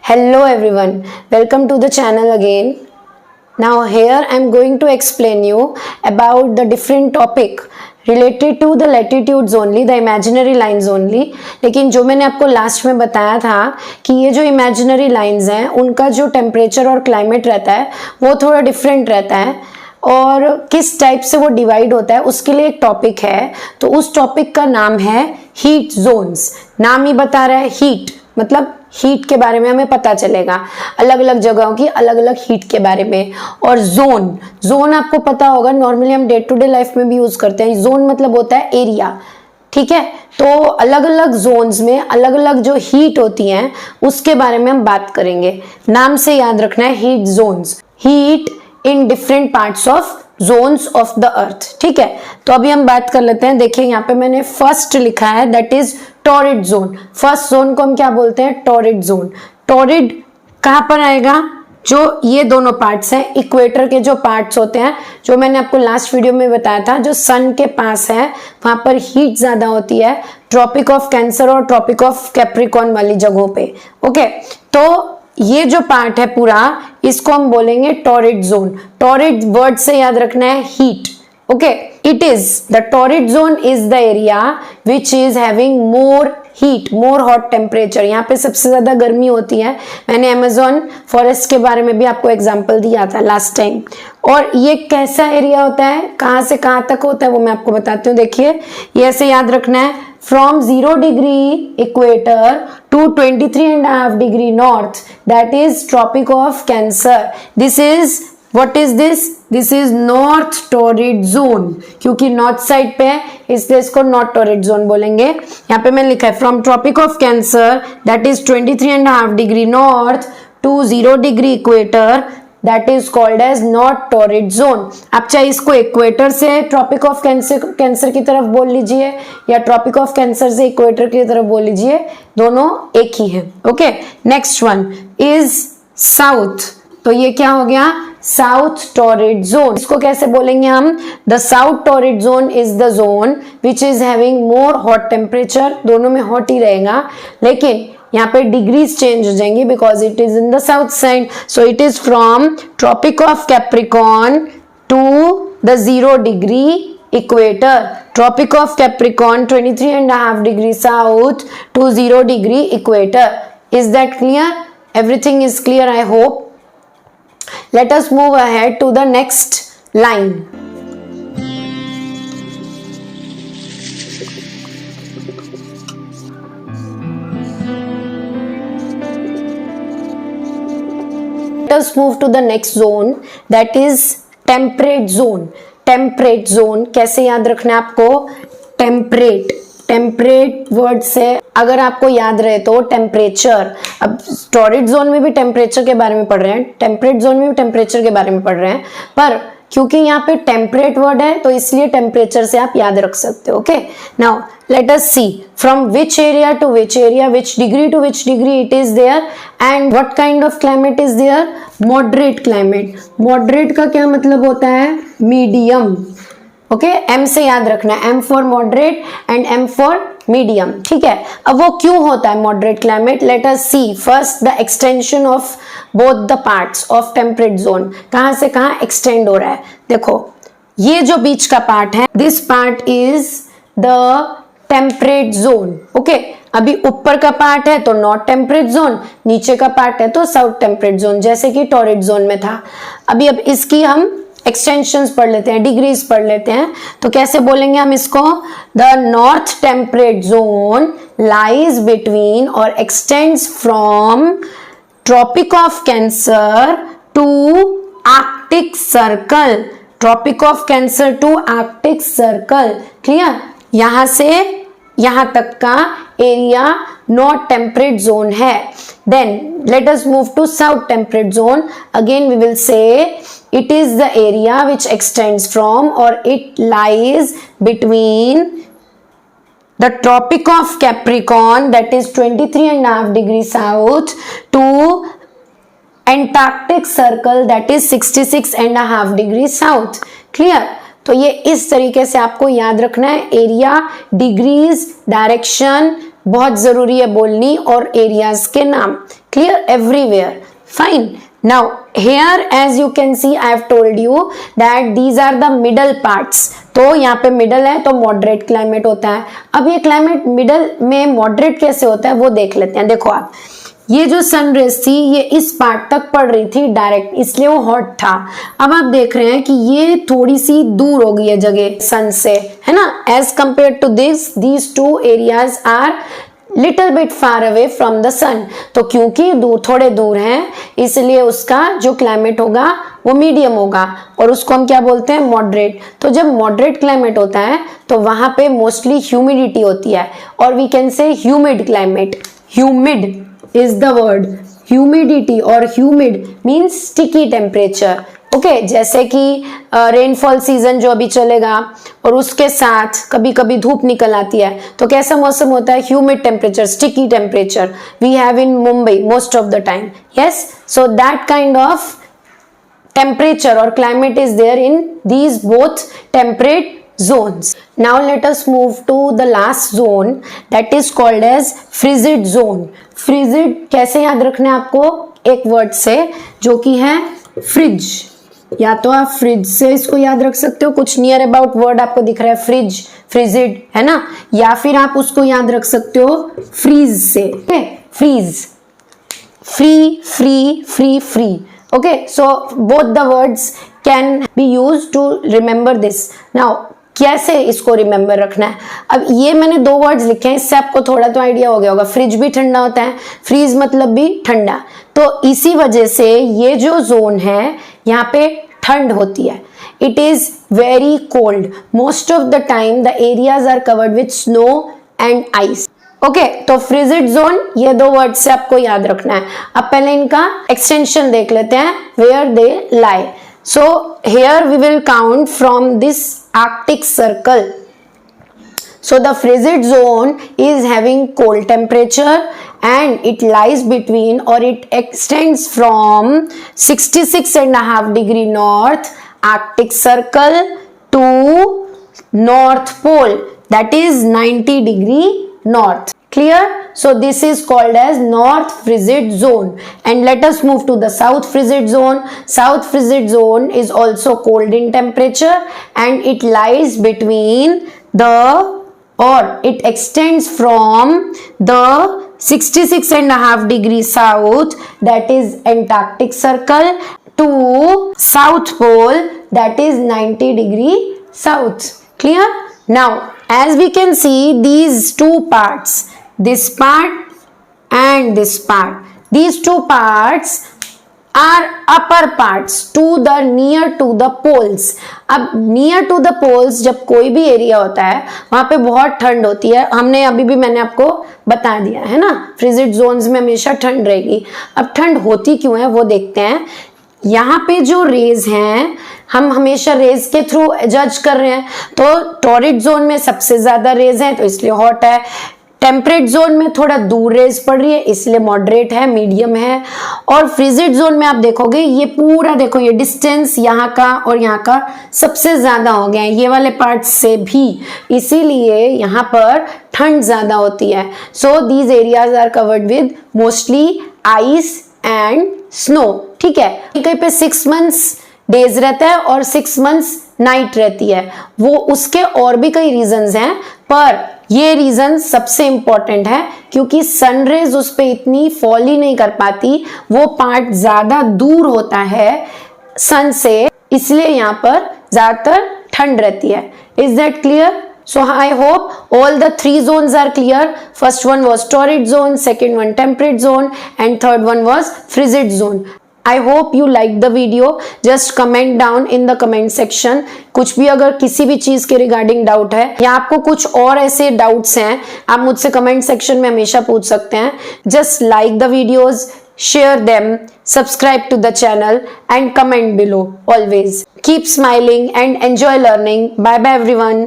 Hello everyone, welcome to the channel again. Now here I am going to explain you about the different topic related to the latitudes only, the imaginary lines only. लेकिन जो मैंने आपको last में बताया था कि ये जो imaginary lines हैं उनका जो टेम्परेचर और क्लाइमेट रहता है वो थोड़ा डिफरेंट रहता है और किस टाइप से वो डिवाइड होता है उसके लिए एक टॉपिक है। तो उस टॉपिक का नाम है हीट जोन्स। नाम ही बता रहा है हीट, मतलब हीट के बारे में हमें पता चलेगा, अलग अलग जगहों की अलग अलग हीट के बारे में। और जोन, जोन आपको पता होगा, नॉर्मली हम डे टू डे लाइफ में भी यूज करते हैं। जोन मतलब होता है एरिया, ठीक है। तो अलग अलग जोन्स में अलग अलग जो हीट होती हैं उसके बारे में हम बात करेंगे। नाम से याद रखना है heat zones, heat in different parts of zones of the earth, ठीक है। तो अभी हम बात कर लेते हैं। देखिए यहाँ पे मैंने फर्स्ट लिखा है, that is torrid zone. First zone को हम क्या बोलते हैं? Torrid zone. टॉरिड कहाँ पर आएगा? जो ये दोनों पार्ट्स हैं, इक्वेटर के जो पार्ट्स होते हैं, जो मैंने आपको लास्ट वीडियो में बताया था, जो सन के पास है वहां पर हीट ज्यादा होती है, ट्रॉपिक ऑफ कैंसर और ट्रॉपिक ऑफ कैप्रिकॉर्न वाली जगहों पे। ओके, तो ये जो पार्ट है पूरा, इसको हम बोलेंगे टॉरिड जोन। टॉरिड वर्ड से याद रखना है heat. Okay, it is the torrid zone is the area which is having more heat, more hot temperature. यहाँ पे सबसे ज्यादा गर्मी होती है। मैंने अमेजोन फॉरेस्ट के बारे में भी आपको एग्जांपल दिया था लास्ट टाइम। और ये कैसा एरिया होता है, कहाँ से कहाँ तक होता है, वो मैं आपको बताती हूँ। देखिए, ये ऐसे याद रखना है, from 0 degree equator to 23.5 degree north, that is tropic of cancer. This is, what is this? This is north torrid zone, क्योंकि नॉर्थ साइड पे है इसलिए इसको नॉर्थ टॉरिड जोन बोलेंगे। यहाँ पे मैंने लिखा है from tropic of cancer that is 23.5 degree north to 0 degree equator, that is called as north torrid zone. आप चाहे इसको इक्वेटर से ट्रॉपिक ऑफ कैंसर की तरफ बोल लीजिए या ट्रॉपिक ऑफ कैंसर से इक्वेटर की तरफ बोल लीजिए, दोनों एक ही है। Okay, next one is south. तो ये क्या हो गया? South torrid zone. इसको कैसे बोलेंगे हम? The south torrid zone is the zone which is having more hot temperature. दोनों में हॉट ही रहेगा, लेकिन यहाँ पे डिग्रीज चेंज हो जाएंगी because it is in the south side. So it is from tropic of Capricorn to the 0 degree equator. Tropic of Capricorn 23.5 degree south to 0 degree equator. Is that clear? Everything is clear, I hope. Let us move ahead to the next line. Let us move to the next zone, that is temperate zone. Temperate zone कैसे याद रखना है आपको? Temperate, temperate word से अगर आपको याद रहे तो टेम्परेचर। अब टॉरिड जोन में भी टेम्परेचर के बारे में पढ़ रहे हैं, टेम्परेट जोन में भी टेम्परेचर के बारे में पढ़ रहे हैं, पर क्योंकि यहाँ पे टेम्परेट वर्ड है तो इसलिए टेम्परेचर से आप याद रख सकते हो। Okay, now let us see from which area to which area, which degree to which degree it is there and what kind of climate is there? Moderate climate. Moderate का क्या मतलब होता है? मीडियम। ओके, एम से याद रखना है, M for moderate and M for medium, ठीक है। अब वो क्यों होता है moderate climate? Let us see first the extension of both the parts of temperate zone. कहां से कहां एक्सटेंड हो रहा है? देखो, ये जो बीच का पार्ट है, this part is the temperate zone. Okay, अभी ऊपर का पार्ट है तो नॉर्थ टेम्परेट जोन, नीचे का पार्ट है तो साउथ टेम्परेट जोन, जैसे कि टॉरिड जोन में था। अभी अब इसकी हम एक्सटेंशंस पढ़ लेते हैं, डिग्रीज पढ़ लेते हैं। तो कैसे बोलेंगे हम इसको? The north temperate zone lies between और extends from tropic of cancer to arctic circle. Tropic of cancer to arctic circle, clear? यहां से यहां तक का एरिया नॉर्थ टेम्परेट जोन है। Then let us move to south temperate zone. Again we will say it is the area which extends from or it lies between the tropic of Capricorn, that is 23.5 degree south, to Antarctic circle, that is 66.5 degree south. Clear? तो ये इस तरीके से आपको याद रखना है। Area, degrees, direction बहुत जरूरी है बोलनी, और एरियाज के नाम। clear, everywhere, fine. Now here as you can see I have told you that these are the middle parts. तो यहाँ पे मिडल है तो मॉडरेट क्लाइमेट होता है. अब ये क्लाइमेट मिडल में मॉडरेट कैसे होता है वो देख लेते हैं. देखो आप, ये जो सन रेज थी ये इस पार्ट तक पड़ रही थी डायरेक्ट, इसलिए वो हॉट था. अब आप देख रहे हैं कि ये थोड़ी सी दूर हो गई है जगह सन से, है ना. As compared to these two areas are little bit far away from the sun. तो क्योंकि थोड़े दूर हैं इसलिए उसका जो क्लाइमेट होगा वो मीडियम होगा और उसको हम क्या बोलते हैं, मॉडरेट. तो जब मॉडरेट क्लाइमेट होता है तो वहां पे मोस्टली ह्यूमिडिटी होती है और we can say humid climate. Humid is the word, humidity or humid means sticky temperature. Okay जैसे कि रेनफॉल सीजन जो अभी चलेगा और उसके साथ कभी कभी धूप निकल आती है तो कैसा मौसम होता है, humid temperature, sticky temperature we have in Mumbai most of the time. Yes, so that kind of temperature or climate is there in these both temperate zones. Now let us move to the last zone that is called as frigid zone. Frigid कैसे याद रखना है आपको, एक word से जो कि है फ्रिज. या तो आप फ्रिज से इसको याद रख सकते हो, कुछ नियर अबाउट वर्ड आपको दिख रहा है फ्रिज, फ्रिजिड, है ना. या फिर आप उसको याद रख सकते हो फ्रीज से. Freeze, free, free, free, free. Okay, so both the words can be used to remember this. Now कैसे इसको रिमेंबर रखना है. अब ये मैंने दो वर्ड्स लिखे हैं, इससे आपको थोड़ा तो आइडिया हो गया होगा. फ्रिज भी ठंडा होता है, फ्रीज मतलब भी ठंडा. तो इसी वजह से ये जो जोन है यहाँ पे ठंड होती है. It is very cold. Most of the time the areas are covered with snow and ice. Okay, तो फ्रिजिड जोन ये दो वर्ड से आपको याद रखना है. अब पहले इनका एक्सटेंशन देख लेते हैं, where they lie. So here we will count from this Arctic circle. So the frigid zone is having cold temperature and it lies between or it extends from 66.5 degree north Arctic circle to North Pole, that is 90 degree north. Clear? So this is called as North Frigid Zone. And let us move to the South Frigid Zone. South Frigid Zone is also cold in temperature and it lies between it extends from the 66.5 degree south, that is Antarctic circle, to South Pole, that is 90 degree south. Clear? Now as we can see these two parts, this part and this part, these two parts are upper parts to the near to the poles. अब near to the poles जब कोई भी area होता है वहां पे बहुत ठंड होती है. हमने अभी भी मैंने आपको बता दिया है ना, फ्रिजिड जोन्स में हमेशा ठंड रहेगी. अब ठंड होती क्यों है वो देखते हैं. यहाँ पे जो रेज हैं हम हमेशा रेज के थ्रू जज कर रहे हैं. तो टॉरिड जोन में सबसे ज्यादा रेज है तो इसलिए हॉट है. टेम्परेट जोन में थोड़ा दूर रेज पड़ रही है इसलिए मॉडरेट है, मीडियम है. और फ्रिजिड जोन में आप देखोगे ये पूरा देखो, ये डिस्टेंस यहाँ का और यहाँ का सबसे ज्यादा हो गया है ये वाले पार्ट से भी, इसीलिए यहाँ पर ठंड ज्यादा होती है. So these areas are covered with mostly ice and snow. ठीक है, कहीं पे 6 months डेज रहता है और 6 months नाइट रहती है. वो उसके और भी कई रीजंस हैं पर ये रीजन सबसे इंपॉर्टेंट है क्योंकि सनरेज उस पर इतनी फॉल ही नहीं कर पाती, वो पार्ट ज्यादा दूर होता है सन से, इसलिए यहाँ पर ज्यादातर ठंड रहती है. Is that clear? So I hope all the 3 zones are clear. First one was torrid zone, second one temperate zone and third one was frigid zone. I hope you liked the video. Just comment down in the comment section. कुछ भी अगर किसी भी चीज के regarding doubt है या आपको कुछ और ऐसे डाउट्स हैं आप मुझसे कमेंट सेक्शन में हमेशा पूछ सकते हैं. Just like the videos, share them, subscribe to the channel and comment below always. Keep smiling and enjoy learning. Bye bye everyone.